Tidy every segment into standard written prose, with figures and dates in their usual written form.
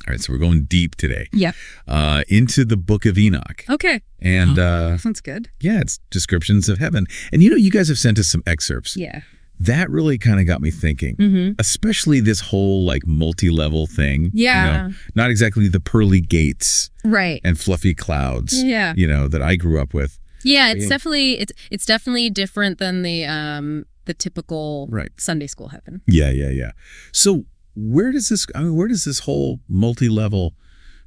All right, so we're going deep today. Yep. Into the book of Enoch. Okay. And sounds good. yeah, it's descriptions of heaven. And you guys have sent us some excerpts. Yeah. That really kind of got me thinking, especially this whole like multi-level thing. Yeah. Not exactly the pearly gates Right. and fluffy clouds. Yeah. That I grew up with. Yeah, it's definitely different than the typical Sunday school heaven. Yeah. So where does this whole multi-level,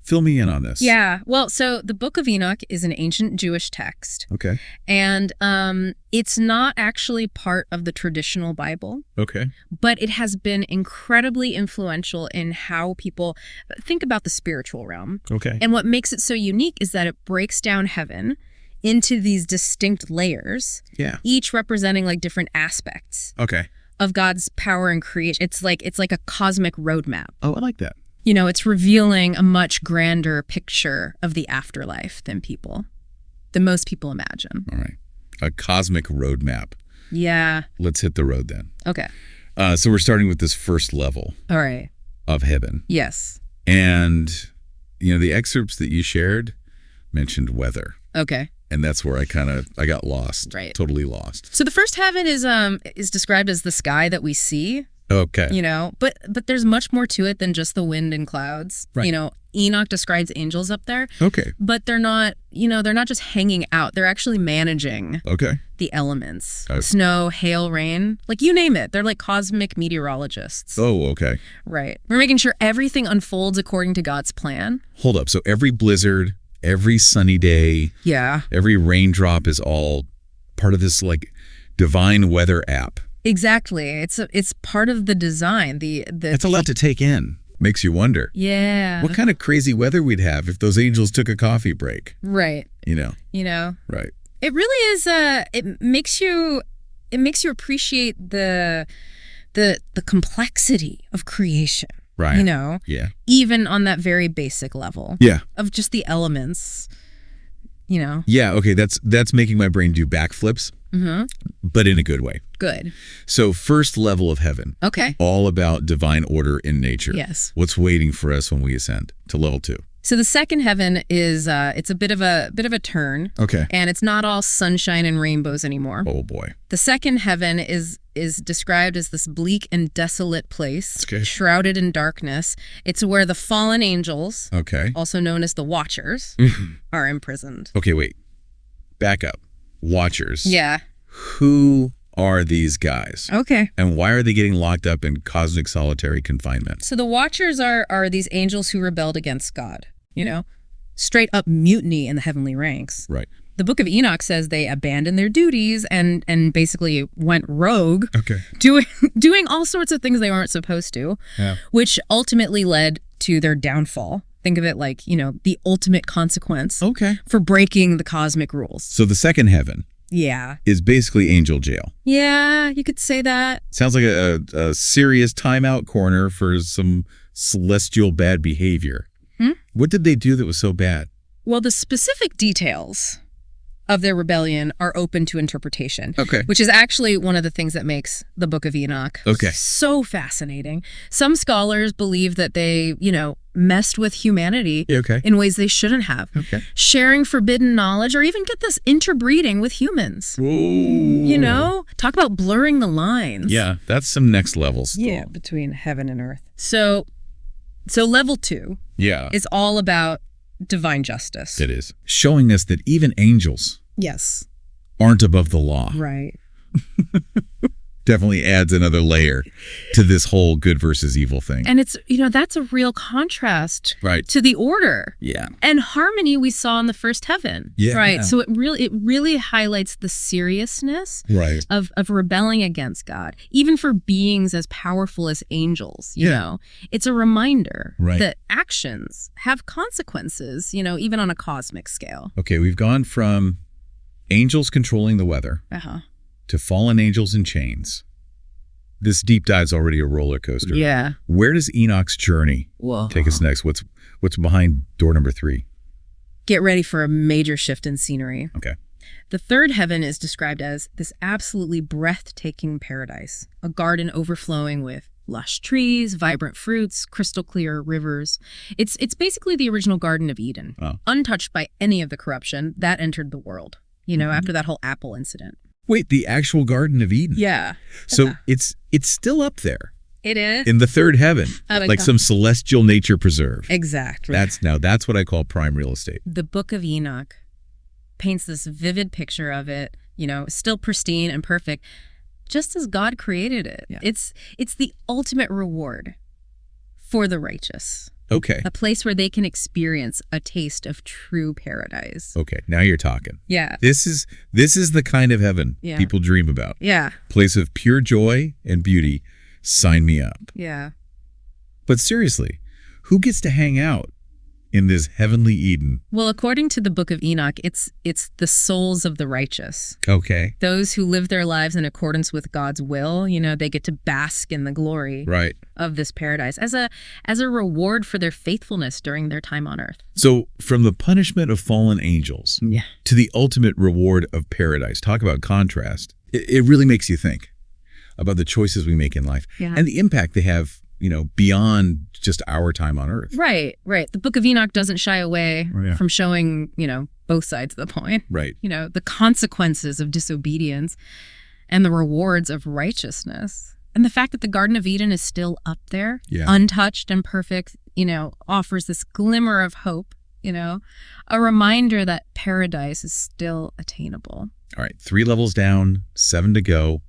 fill me in on this? Yeah. Well, so the Book of Enoch is an ancient Jewish text. Okay. And it's not actually part of the traditional Bible. Okay. But it has been incredibly influential in how people think about the spiritual realm. Okay. And what makes it so unique is that it breaks down heaven into these distinct layers. Yeah. Each representing like different aspects. Okay. Of God's power and creation. It's like a cosmic roadmap. Oh, I like that. It's revealing a much grander picture of the afterlife than most people imagine. All right. A cosmic roadmap. Yeah. Let's hit the road then. Okay. So we're starting with this first level. All right. Of heaven. Yes. And, the excerpts that you shared mentioned weather. Okay. And that's where I got lost. Right. Totally lost. So the first heaven is described as the sky that we see. Okay. But there's much more to it than just the wind and clouds. Right. Enoch describes angels up there. Okay. But they're not just hanging out. They're actually managing the elements. Snow, hail, rain, like you name it. They're like cosmic meteorologists. Oh, okay. Right. We're making sure everything unfolds according to God's plan. Hold up. So every blizzard, every sunny day, every raindrop is all part of this like divine weather app. Exactly. It's part of the design. That's a lot to take in. Makes you wonder. Yeah. What kind of crazy weather we'd have if those angels took a coffee break. Right. Right. It really is it makes you appreciate the complexity of creation. Right. Yeah. Even on that very basic level. Yeah. Of just the elements. Yeah. Okay. That's making my brain do backflips. But in a good way. Good. So first level of heaven. Okay. All about divine order in nature. Yes. What's waiting for us when we ascend to level 2? So the second heaven is it's a bit of a turn. Okay. And it's not all sunshine and rainbows anymore. Oh boy. The second heaven is described as this bleak and desolate place, shrouded in darkness. It's where the fallen angels, also known as the Watchers, are imprisoned. Okay, wait. Back up. Watchers. Yeah. Who are these guys? Okay. And why are they getting locked up in cosmic solitary confinement? So the Watchers are these angels who rebelled against God, straight up mutiny in the heavenly ranks. Right. The Book of Enoch says they abandoned their duties and basically went rogue, doing all sorts of things they weren't supposed to, which ultimately led to their downfall. Think of it like, the ultimate consequence for breaking the cosmic rules. So the second heaven is basically angel jail. Yeah, you could say that. Sounds like a serious timeout corner for some celestial bad behavior. What did they do that was so bad? Well, the specific details of their rebellion are open to interpretation. Which is actually one of the things that makes the Book of Enoch so fascinating. Some scholars believe that they, messed with humanity in ways they shouldn't have. Sharing forbidden knowledge, or even get this interbreeding with humans. Ooh. Talk about blurring the lines. Yeah, that's some next level stuff. Yeah, between heaven and earth. So level 2 is all about divine justice. It is. Showing us that even angels aren't above the law. Right. Definitely adds another layer to this whole good versus evil thing. And it's, that's a real contrast to the order and harmony we saw in the first heaven. Yeah. Right. So it really highlights the seriousness of rebelling against God, even for beings as powerful as angels. You know, it's a reminder that actions have consequences, even on a cosmic scale. Okay, we've gone from angels controlling the weather to fallen angels in chains. This deep dive's already a roller coaster. Yeah. Where does Enoch's journey take us next? What's behind door number 3? Get ready for a major shift in scenery. Okay. The third heaven is described as this absolutely breathtaking paradise, a garden overflowing with lush trees, vibrant fruits, crystal clear rivers. It's basically the original Garden of Eden, untouched by any of the corruption that entered the world, after that whole apple incident. Wait, the actual Garden of Eden? Yeah. So it's still up there. It is. In the third heaven, like some celestial nature preserve. Exactly. That's what I call prime real estate. The Book of Enoch paints this vivid picture of it, still pristine and perfect, just as God created it. Yeah. It's the ultimate reward for the righteous. Okay. A place where they can experience a taste of true paradise. Okay, now you're talking. Yeah. This is the kind of heaven people dream about. Yeah. Place of pure joy and beauty. Sign me up. Yeah. But seriously, who gets to hang out in this heavenly Eden? Well, according to the Book of Enoch, it's the souls of the righteous. Okay. Those who live their lives in accordance with God's will, they get to bask in the glory of this paradise as a reward for their faithfulness during their time on earth. So from the punishment of fallen angels to the ultimate reward of paradise, talk about contrast. It really makes you think about the choices we make in life and the impact they have, beyond just our time on earth. Right. The Book of Enoch doesn't shy away from showing, both sides of the point. Right. The consequences of disobedience and the rewards of righteousness. And the fact that the Garden of Eden is still up there, untouched and perfect, offers this glimmer of hope, a reminder that paradise is still attainable. All right, 3 levels down, 7 to go.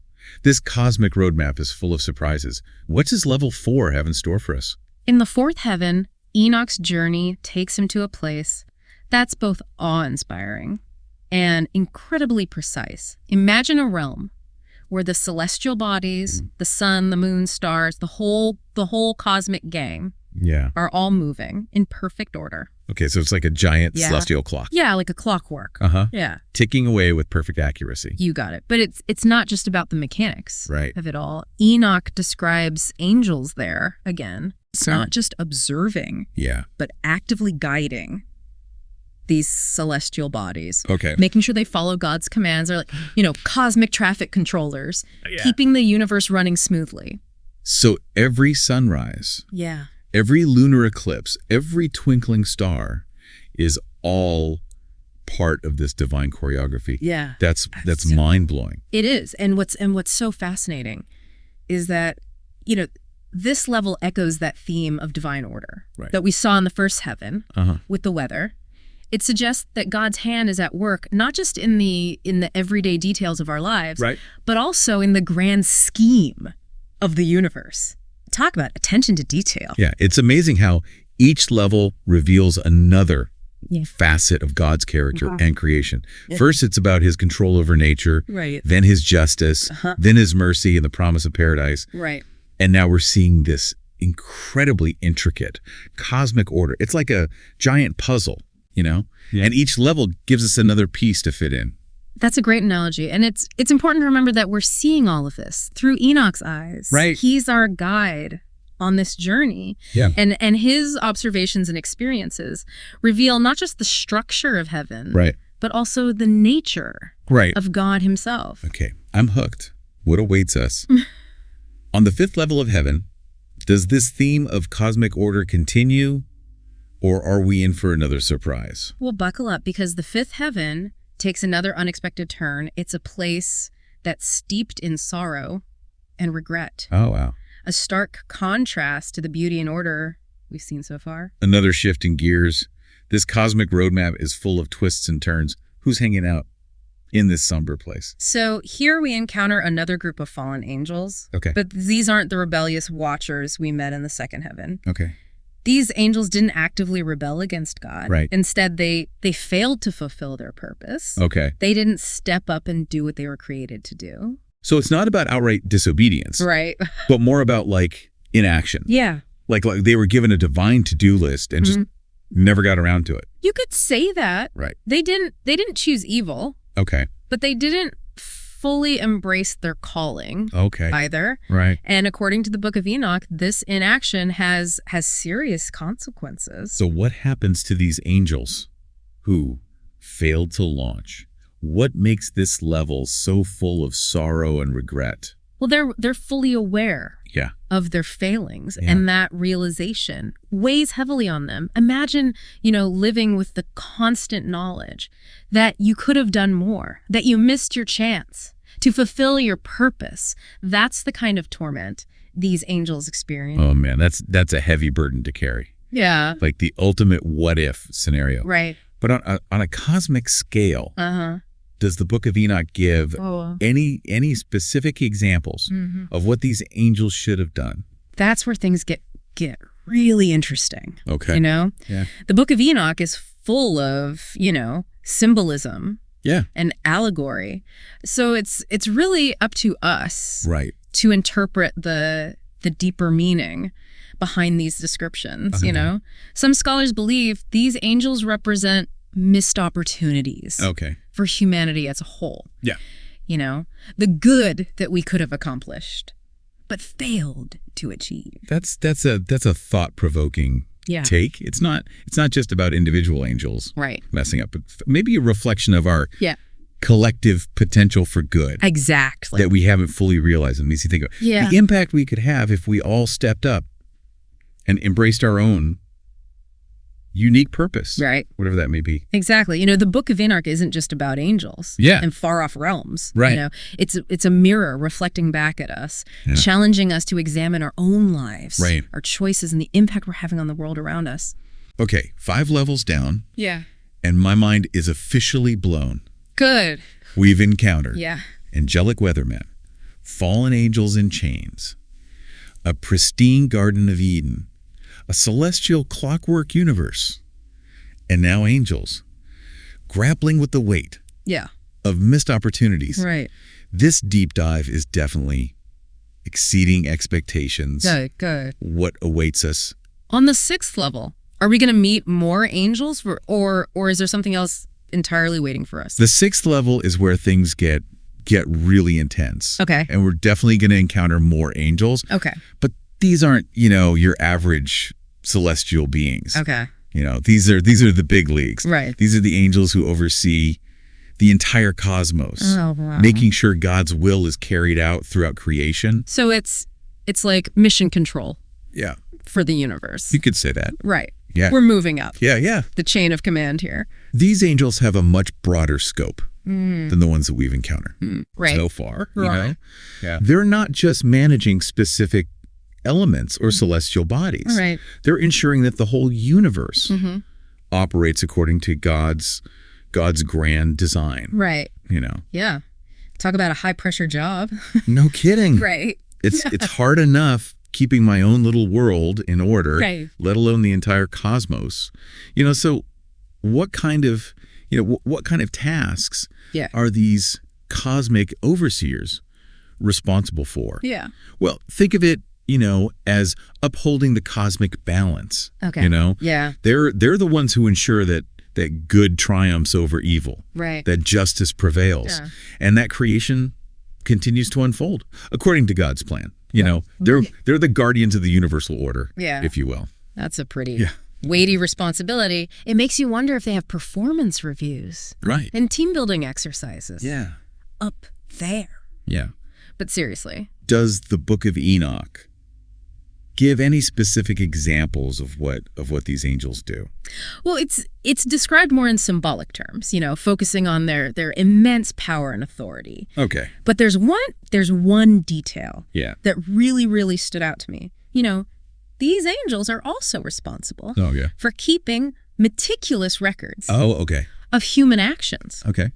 This cosmic roadmap is full of surprises. What does level 4 have in store for us? In the 4th heaven, Enoch's journey takes him to a place that's both awe-inspiring and incredibly precise. Imagine a realm where the celestial bodies, the sun, the moon, stars, the whole cosmic gang are all moving in perfect order. Okay, so it's like a giant celestial clock. Yeah, like a clockwork. Yeah. Ticking away with perfect accuracy. You got it. But it's not just about the mechanics of it all. Enoch describes angels there again. It's not just observing, but actively guiding these celestial bodies. Okay. Making sure they follow God's commands. They're like, cosmic traffic controllers, keeping the universe running smoothly. So every sunrise, every lunar eclipse, every twinkling star is all part of this divine choreography. Yeah. That's mind-blowing. It is. And what's so fascinating is that, this level echoes that theme of divine order that we saw in the first heaven with the weather. It suggests that God's hand is at work, not just in the everyday details of our lives, but also in the grand scheme of the universe. Talk about attention to detail. Yeah, it's amazing how each level reveals another facet of God's character and creation. First, it's about his control over nature, then his justice, then his mercy and the promise of paradise. Right. And now we're seeing this incredibly intricate cosmic order. It's like a giant puzzle, and each level gives us another piece to fit in. That's a great analogy. And it's important to remember that we're seeing all of this through Enoch's eyes. Right. He's our guide on this journey. Yeah. And his observations and experiences reveal not just the structure of heaven, but also the nature of God himself. Okay, I'm hooked. What awaits us? On the 5th level of heaven, does this theme of cosmic order continue, or are we in for another surprise? Well, buckle up, because the 5th heaven takes another unexpected turn. It's a place that's steeped in sorrow and regret. Oh, wow. A stark contrast to the beauty and order we've seen so far. Another shift in gears. This cosmic roadmap is full of twists and turns. Who's hanging out in this somber place? So here we encounter another group of fallen angels. Okay. But these aren't the rebellious watchers we met in the 2nd heaven. Okay. These angels didn't actively rebel against God. Right. Instead, they failed to fulfill their purpose. Okay. They didn't step up and do what they were created to do. So it's not about outright disobedience. Right. But more about inaction. Yeah. Like they were given a divine to-do list and just never got around to it. You could say that. Right. They didn't choose evil. Okay. But they didn't fully embrace their calling either. Right. And according to the Book of Enoch, this inaction has serious consequences. So what happens to these angels who failed to launch? What makes this level so full of sorrow and regret? Well, they're fully aware of their failings, and that realization weighs heavily on them. Imagine, living with the constant knowledge that you could have done more, that you missed your chance to fulfill your purpose. That's the kind of torment these angels experience. Oh man, that's a heavy burden to carry. Yeah. Like the ultimate what if scenario. Right. But on a cosmic scale, does the Book of Enoch give any specific examples of what these angels should have done? That's where things get really interesting. Okay. Yeah. The Book of Enoch is full of, symbolism and allegory. So it's really up to us to interpret the deeper meaning behind these descriptions. Some scholars believe these angels represent missed opportunities for humanity as a whole. The good that we could have accomplished but failed to achieve. That's a thought-provoking take. It's not just about individual angels messing up, but maybe a reflection of our collective potential for good. Exactly. That we haven't fully realized. It makes you think of the impact we could have if we all stepped up and embraced our own unique purpose. Right. Whatever that may be. Exactly. The Book of Enoch isn't just about angels and far-off realms. Right. It's a mirror reflecting back at us, challenging us to examine our own lives, our choices, and the impact we're having on the world around us. Okay, 5 levels down. Yeah. And my mind is officially blown. Good. We've encountered angelic weathermen, fallen angels in chains, a pristine Garden of Eden, a celestial clockwork universe, and now angels grappling with the weight of missed opportunities. Right. This deep dive is definitely exceeding expectations. Good. What awaits us. On the 6th level, are we going to meet more angels or is there something else entirely waiting for us? The 6th level is where things get really intense. Okay. And we're definitely going to encounter more angels. Okay. But these aren't, your average celestial beings. Okay. These are the big leagues. Right. These are the angels who oversee the entire cosmos, making sure God's will is carried out throughout creation. So it's like mission control. Yeah. For the universe. You could say that. Right. Yeah. We're moving up. Yeah. The chain of command here. These angels have a much broader scope than the ones that we've encountered so far. Right. Yeah. They're not just managing specific elements or celestial bodies. Right. They're ensuring that the whole universe operates according to God's grand design. Right. Yeah. Talk about a high pressure job. No kidding. Right. It's hard enough keeping my own little world in order, let alone the entire cosmos. So what kind of tasks are these cosmic overseers responsible for? Yeah. Well, think of it, as upholding the cosmic balance. Okay. Yeah. They're the ones who ensure that good triumphs over evil. Right. That justice prevails. Yeah. And that creation continues to unfold according to God's plan. They're the guardians of the universal order, if you will. That's a pretty weighty responsibility. It makes you wonder if they have performance reviews. Right. And team building exercises. Yeah. Up there. Yeah. But seriously. Does the Book of Enoch give any specific examples of what these angels do? Well, it's described more in symbolic terms, focusing on their immense power and authority. Okay. But there's one detail that really, really stood out to me. These angels are also responsible for keeping meticulous records of human actions. Okay.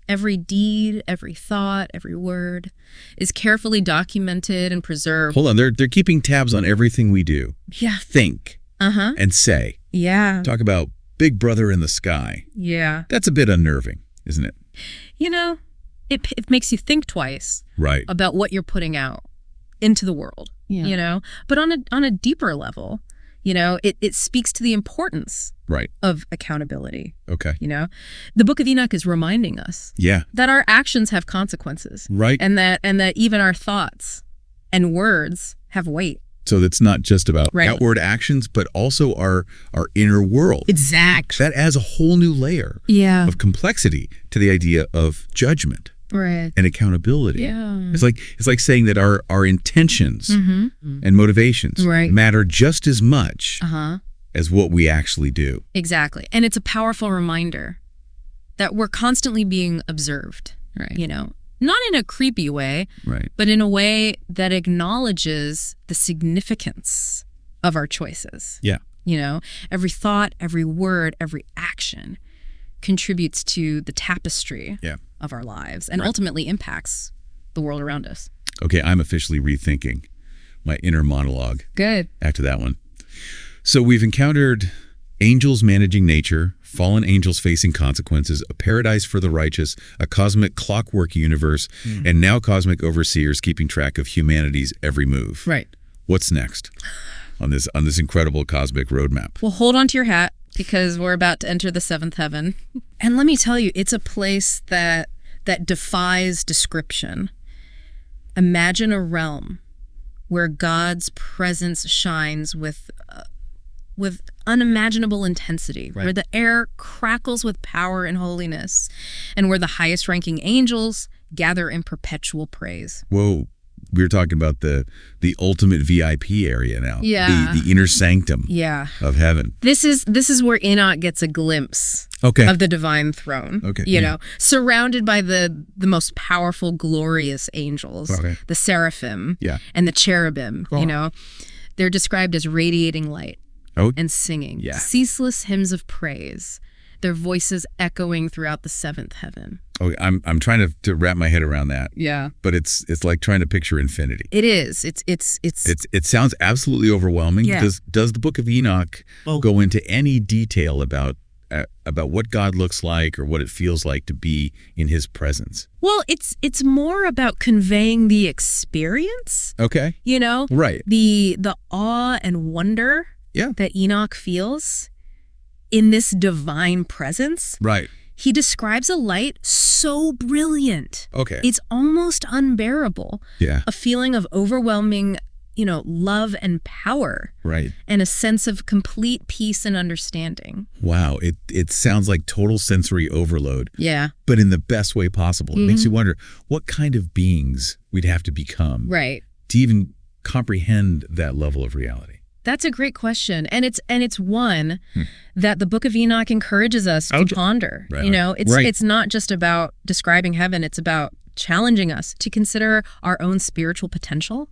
Every deed, every thought, every word is carefully documented and preserved. Hold on, they're keeping tabs on everything we do. Yeah. Think. And say. Yeah. Talk about Big Brother in the sky. Yeah. That's a bit unnerving, isn't it? It makes you think twice. Right. About what you're putting out into the world. Yeah. But on a deeper level, it speaks to the importance of accountability. Okay. The Book of Enoch is reminding us that our actions have consequences. Right. And that even our thoughts and words have weight. So it's not just about outward actions, but also our inner world. Exactly. That adds a whole new layer of complexity to the idea of judgment. right, and accountability. Yeah. It's like saying that our intentions and motivations matter just as much as what we actually do. Exactly. And it's a powerful reminder that we're constantly being observed, right? Not in a creepy way, right, but in a way that acknowledges the significance of our choices. Yeah. Every thought, every word, every action contributes to the tapestry of our lives and ultimately impacts the world around us. Okay, I'm officially rethinking my inner monologue. Good. After that one. So we've encountered angels managing nature, fallen angels facing consequences, a paradise for the righteous, a cosmic clockwork universe, and now cosmic overseers keeping track of humanity's every move. Right. What's next on this incredible cosmic roadmap? Well, hold on to your hat, because we're about to enter the seventh heaven. And let me tell you, it's a place that defies description. Imagine a realm where God's presence shines with unimaginable intensity, where the air crackles with power and holiness, and where the highest ranking angels gather in perpetual praise. Whoa. We're talking about the ultimate VIP area now. Yeah. The inner sanctum of heaven. This is where Enoch gets a glimpse of the divine throne. Okay. Surrounded by the most powerful, glorious angels, the seraphim and the cherubim. They're described as radiating light and singing ceaseless hymns of praise, their voices echoing throughout the seventh heaven. Oh, I'm trying to wrap my head around that. Yeah. But it's like trying to picture infinity. It is. It sounds absolutely overwhelming. Yeah. Does the Book of Enoch go into any detail about what God looks like or what it feels like to be in his presence? Well, it's more about conveying the experience. Okay. Right. The awe and wonder that Enoch feels in this divine presence. Right. He describes a light so brilliant. Okay. It's almost unbearable. Yeah. A feeling of overwhelming, love and power. Right. And a sense of complete peace and understanding. Wow. It sounds like total sensory overload. Yeah. But in the best way possible. It makes you wonder what kind of beings we'd have to become. Right. To even comprehend that level of reality. That's a great question. And it's one that the Book of Enoch encourages us to ponder. Right. It's not just about describing heaven. It's about challenging us to consider our own spiritual potential,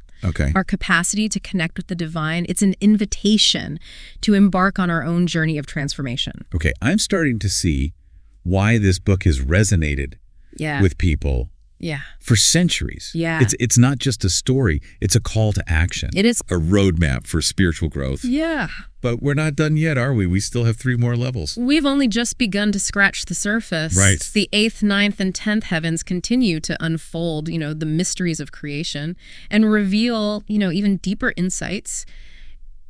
our capacity to connect with the divine. It's an invitation to embark on our own journey of transformation. Okay, I'm starting to see why this book has resonated with people for centuries. Yeah. It's not just a story, it's a call to action. It is a roadmap for spiritual growth. Yeah. But we're not done yet, are we? We still have 3 more levels. We've only just begun to scratch the surface. Right. The 8th, 9th, and 10th heavens continue to unfold, the mysteries of creation and reveal, even deeper insights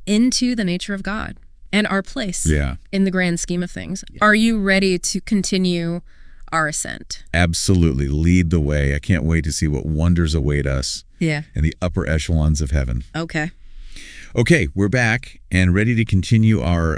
into the nature of God and our place in the grand scheme of things. Yeah. Are you ready to continue our ascent? Absolutely. Lead the way. I can't wait to see what wonders await us in the upper echelons of heaven. Okay, we're back and ready to continue our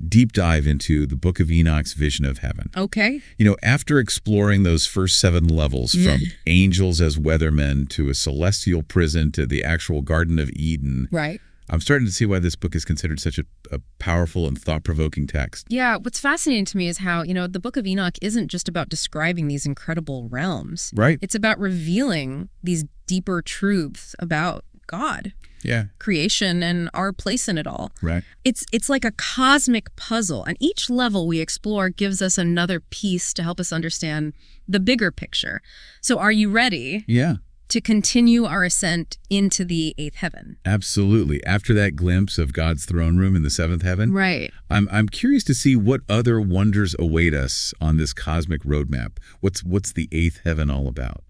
deep dive into the Book of Enoch's vision of heaven. Okay. After exploring those first 7 levels, from angels as weathermen to a celestial prison to the actual Garden of Eden. Right. I'm starting to see why this book is considered such a powerful and thought-provoking text. Yeah, what's fascinating to me is how, the Book of Enoch isn't just about describing these incredible realms. Right. It's about revealing these deeper truths about God. Yeah. Creation and our place in it all. Right. It's like a cosmic puzzle, and each level we explore gives us another piece to help us understand the bigger picture. So are you ready? Yeah. To continue our ascent into the 8th heaven? Absolutely. After that glimpse of God's throne room in the 7th heaven, right. I'm curious to see what other wonders await us on this cosmic roadmap. What's the 8th heaven all about?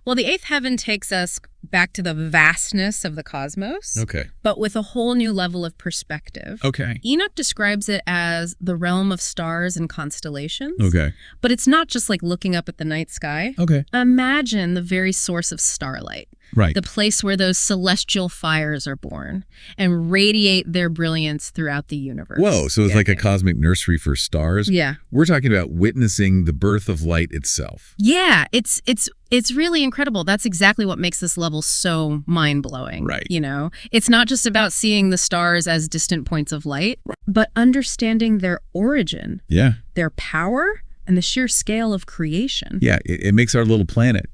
Well, the 8th heaven takes us back to the vastness of the cosmos, but with a whole new level of perspective. Okay. Enoch describes it as the realm of stars and constellations. Okay. But it's not just like looking up at the night sky. Okay. Imagine the very source of starlight, Right. The place where those celestial fires are born and radiate their brilliance throughout the universe. Whoa, so it's like a cosmic nursery for stars? Yeah. We're talking about witnessing the birth of light itself. Yeah, it's really incredible. That's exactly what makes this level so mind-blowing. Right. You know, it's not just about seeing the stars as distant points of light, but understanding their origin, their power, and the sheer scale of creation. Yeah, it makes our little planet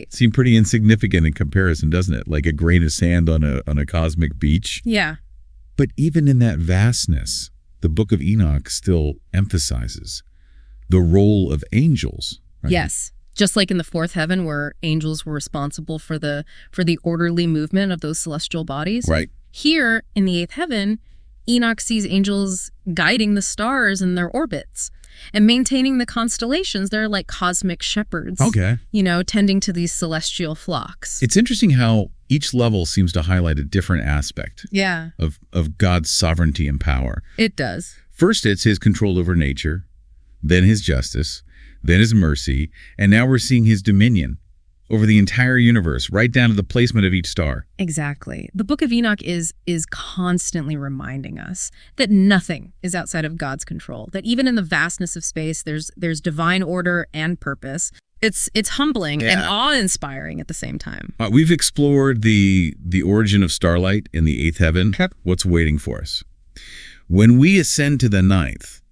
seem pretty insignificant in comparison, doesn't it? Like a grain of sand on a cosmic beach. Yeah. But even in that vastness, the Book of Enoch still emphasizes the role of angels. Right? Yes. Just like in the fourth heaven, where angels were responsible for the orderly movement of those celestial bodies. Right. Here in the eighth heaven, Enoch sees angels guiding the stars in their orbits and maintaining the constellations. They're like cosmic shepherds. Okay. You know, tending to these celestial flocks. It's interesting how each level seems to highlight a different aspect of God's sovereignty and power. It does. First, it's his control over nature, then his justice, then his mercy, and now we're seeing his dominion over the entire universe, right down to the placement of each star. Exactly. The Book of Enoch is constantly reminding us that nothing is outside of God's control, that even in the vastness of space, there's divine order and purpose. It's humbling and awe-inspiring at the same time. We've explored the origin of starlight in the eighth heaven. What's waiting for us? When we ascend to the ninth,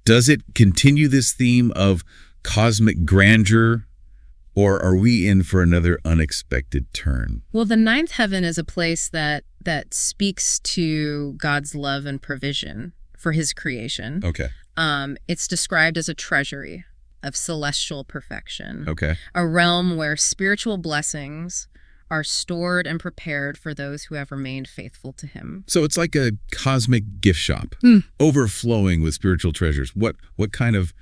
does it continue this theme of cosmic grandeur, or are we in for another unexpected turn? Well, the ninth heaven is a place that speaks to God's love and provision for his creation. Okay. It's described as a treasury of celestial perfection. Okay. A realm where spiritual blessings are stored and prepared for those who have remained faithful to him. So it's like a cosmic gift shop, overflowing with spiritual treasures. What kind of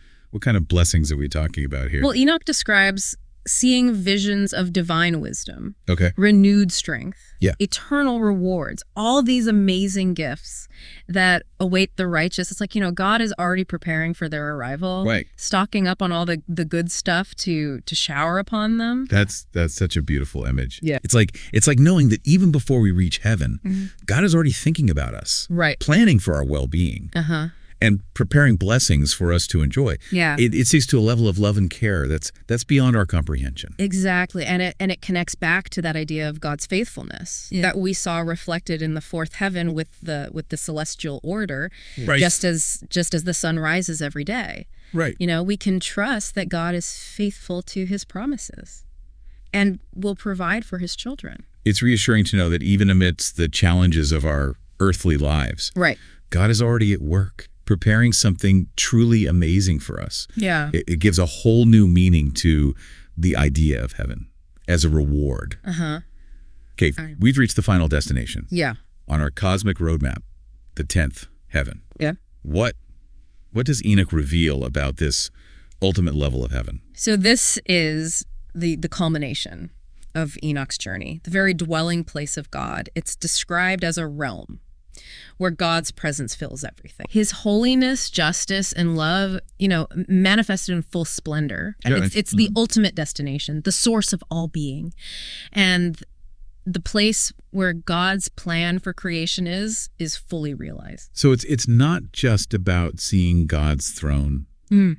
blessings are we talking about here? Well, Enoch describes seeing visions of divine wisdom, renewed strength, eternal rewards, all these amazing gifts that await the righteous. It's like, you know, God is already preparing for their arrival, stocking up on all the good stuff to shower upon them. That's such a beautiful image. Yeah. It's like knowing that even before we reach heaven, God is already thinking about us, planning for our well-being. And preparing blessings for us to enjoy. Yeah. It speaks to a level of love and care that's beyond our comprehension. Exactly. And it connects back to that idea of God's faithfulness that we saw reflected in the fourth heaven with the celestial order, just as the sun rises every day. Right. You know, we can trust that God is faithful to his promises and will provide for his children. It's reassuring to know that even amidst the challenges of our earthly lives, God is already at work, preparing something truly amazing for us. Yeah. It gives a whole new meaning to the idea of heaven as a reward. Okay, we've reached the final destination. Yeah. On our cosmic roadmap, the 10th heaven. Yeah. What does Enoch reveal about this ultimate level of heaven? So this is the culmination of Enoch's journey, the very dwelling place of God. It's described as a realm where God's presence fills everything. His holiness, justice, and love, you know, manifested in full splendor. And it's the ultimate destination, the source of all being. And the place where God's plan for creation is fully realized. So it's not just about seeing God's throne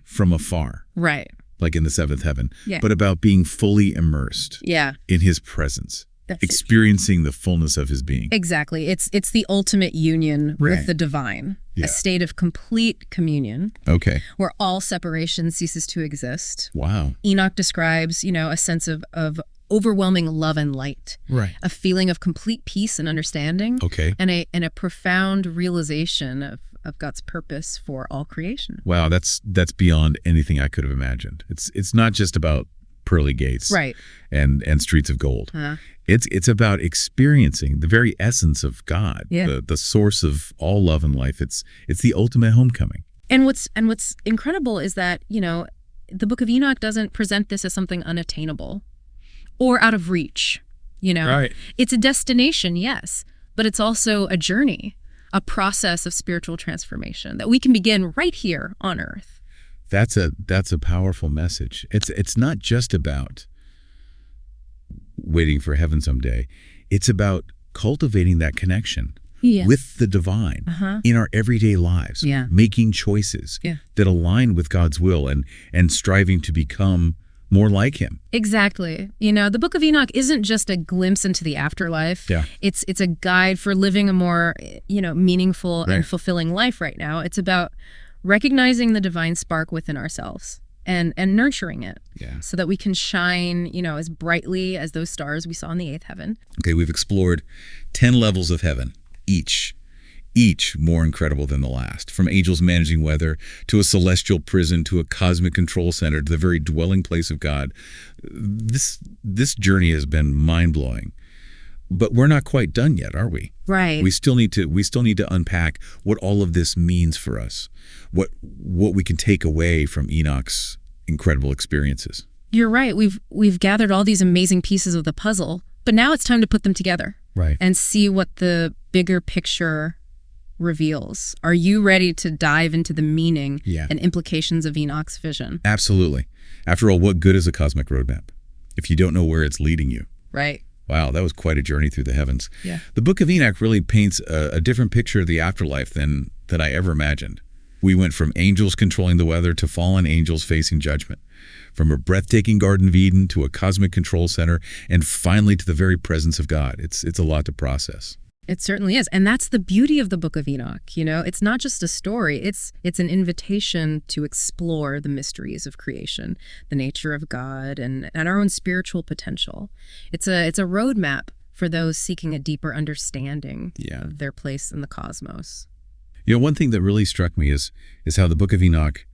from afar. Right. Like in the seventh heaven, but about being fully immersed in his presence. Experiencing the fullness of his being. Exactly. It's the ultimate union with the divine, a state of complete communion. Okay. Where all separation ceases to exist. Wow. Enoch describes, you know, a sense of overwhelming love and light. Right. A feeling of complete peace and understanding. Okay. And a profound realization of God's purpose for all creation. Wow, that's beyond anything I could have imagined. It's not just about pearly gates and streets of gold. It's about experiencing the very essence of God, the source of all love and life. It's the ultimate homecoming. And what's incredible is that, you know, the Book of Enoch doesn't present this as something unattainable or out of reach, you know. Right. It's a destination, yes, but it's also a journey, a process of spiritual transformation that we can begin right here on earth. That's a powerful message. It's not just about waiting for heaven someday. It's about cultivating that connection with the divine in our everyday lives, making choices that align with God's will and striving to become more like him. Exactly. The Book of Enoch isn't just a glimpse into the afterlife. It's a guide for living a more, meaningful and fulfilling life right now. It's about recognizing the divine spark within ourselves and nurturing it so that we can shine, as brightly as those stars we saw in the eighth heaven. Okay, we've explored 10 levels of heaven, each more incredible than the last. From angels managing weather, to a celestial prison, to a cosmic control center, to the very dwelling place of God. This journey has been mind-blowing. But we're not quite done yet, are we? Right. We still need to unpack what all of this means for us. What we can take away from Enoch's incredible experiences. You're right. We've gathered all these amazing pieces of the puzzle, but now it's time to put them together. Right. And see what the bigger picture reveals. Are you ready to dive into the meaning and implications of Enoch's vision? Absolutely. After all, what good is a cosmic roadmap if you don't know where it's leading you? Right. Wow, that was quite a journey through the heavens. Yeah. The Book of Enoch really paints a different picture of the afterlife than I ever imagined. We went from angels controlling the weather to fallen angels facing judgment. From a breathtaking Garden of Eden to a cosmic control center, and finally to the very presence of God. It's a lot to process. It certainly is. And that's the beauty of the Book of Enoch. It's not just a story. It's an invitation to explore the mysteries of creation, the nature of God, and our own spiritual potential. It's a roadmap for those seeking a deeper understanding of their place in the cosmos. One thing that really struck me is how the Book of Enoch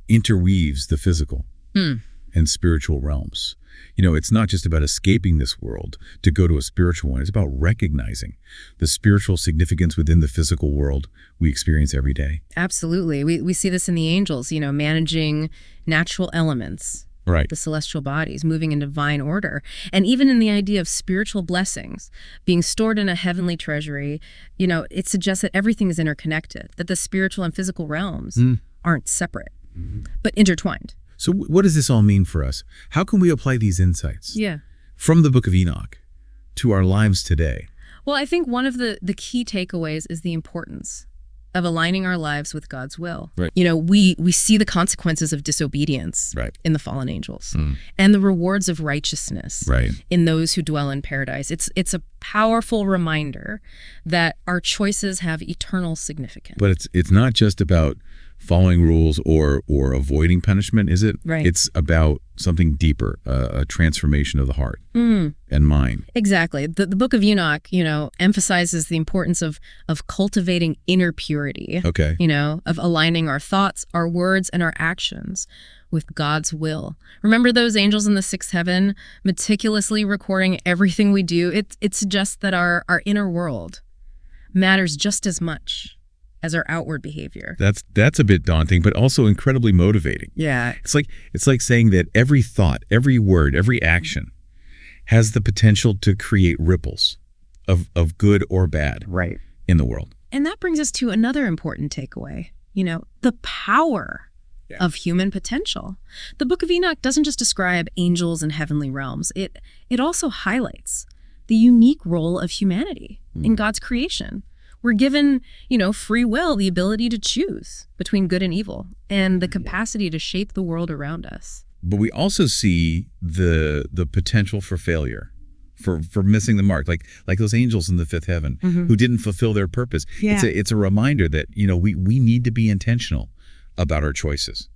interweaves the physical and spiritual realms. It's not just about escaping this world to go to a spiritual one. It's about recognizing the spiritual significance within the physical world we experience every day. Absolutely. We see this in the angels, managing natural elements. Right. The celestial bodies, moving in divine order. And even in the idea of spiritual blessings being stored in a heavenly treasury, it suggests that everything is interconnected, that the spiritual and physical realms aren't separate, but intertwined. So what does this all mean for us? How can we apply these insights from the Book of Enoch to our lives today? Well, I think one of the key takeaways is the importance of aligning our lives with God's will. Right. We see the consequences of disobedience in the fallen angels and the rewards of righteousness in those who dwell in paradise. It's a powerful reminder that our choices have eternal significance. But it's not just about following rules or avoiding punishment, is it? Right. It's about something deeper, a transformation of the heart and mind. Exactly. The Book of Enoch, emphasizes the importance of cultivating inner purity. Okay. Of aligning our thoughts, our words, and our actions with God's will. Remember those angels in the sixth heaven meticulously recording everything we do? It suggests that our inner world matters just as much as our outward behavior. That's a bit daunting, but also incredibly motivating. Yeah. It's like saying that every thought, every word, every action has the potential to create ripples of good or bad in the world. And that brings us to another important takeaway, the power of human potential. The Book of Enoch doesn't just describe angels and heavenly realms. It also highlights the unique role of humanity in God's creation. We're given, free will, the ability to choose between good and evil, and the capacity to shape the world around us. But we also see the potential for failure, for missing the mark, like those angels in the fifth heaven who didn't fulfill their purpose. Yeah. It's a reminder that, we need to be intentional about our choices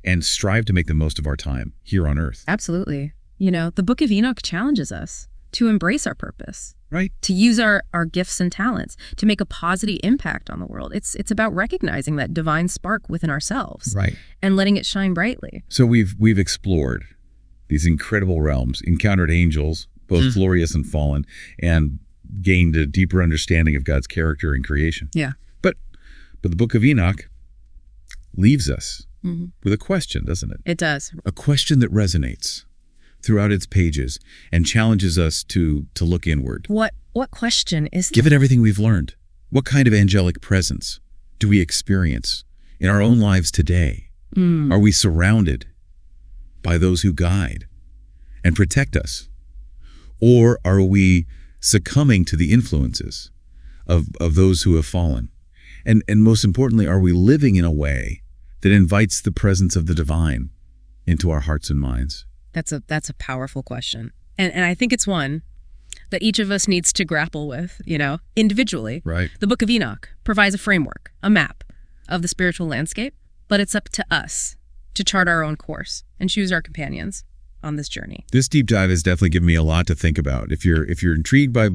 and strive to make the most of our time here on earth. Absolutely. The Book of Enoch challenges us to embrace our purpose. Right. To use our gifts and talents to make a positive impact on the world. It's about recognizing that divine spark within ourselves. Right. And letting it shine brightly. So we've explored these incredible realms, encountered angels, both glorious and fallen, and gained a deeper understanding of God's character and creation. Yeah. But the Book of Enoch leaves us with a question, doesn't it? It does. A question that resonates throughout its pages and challenges us to look inward. What question is that? Given everything we've learned, what kind of angelic presence do we experience in our own lives today? Are we surrounded by those who guide and protect us? Or are we succumbing to the influences of those who have fallen? And most importantly, are we living in a way that invites the presence of the divine into our hearts and minds? That's a powerful question. And I think it's one that each of us needs to grapple with, individually. Right. The Book of Enoch provides a framework, a map of the spiritual landscape, but it's up to us to chart our own course and choose our companions on this journey. This deep dive has definitely given me a lot to think about. If you're intrigued by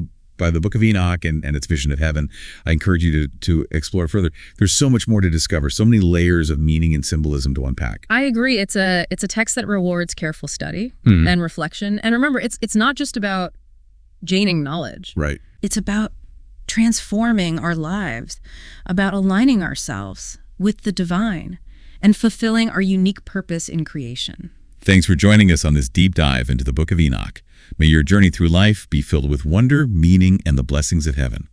the Book of Enoch and its vision of heaven, I encourage you to explore further. There's so much more to discover, so many layers of meaning and symbolism to unpack. I agree. It's a text that rewards careful study and reflection. And remember, it's not just about gaining knowledge. Right. It's about transforming our lives, about aligning ourselves with the divine and fulfilling our unique purpose in creation. Thanks for joining us on this deep dive into the Book of Enoch. May your journey through life be filled with wonder, meaning, and the blessings of heaven.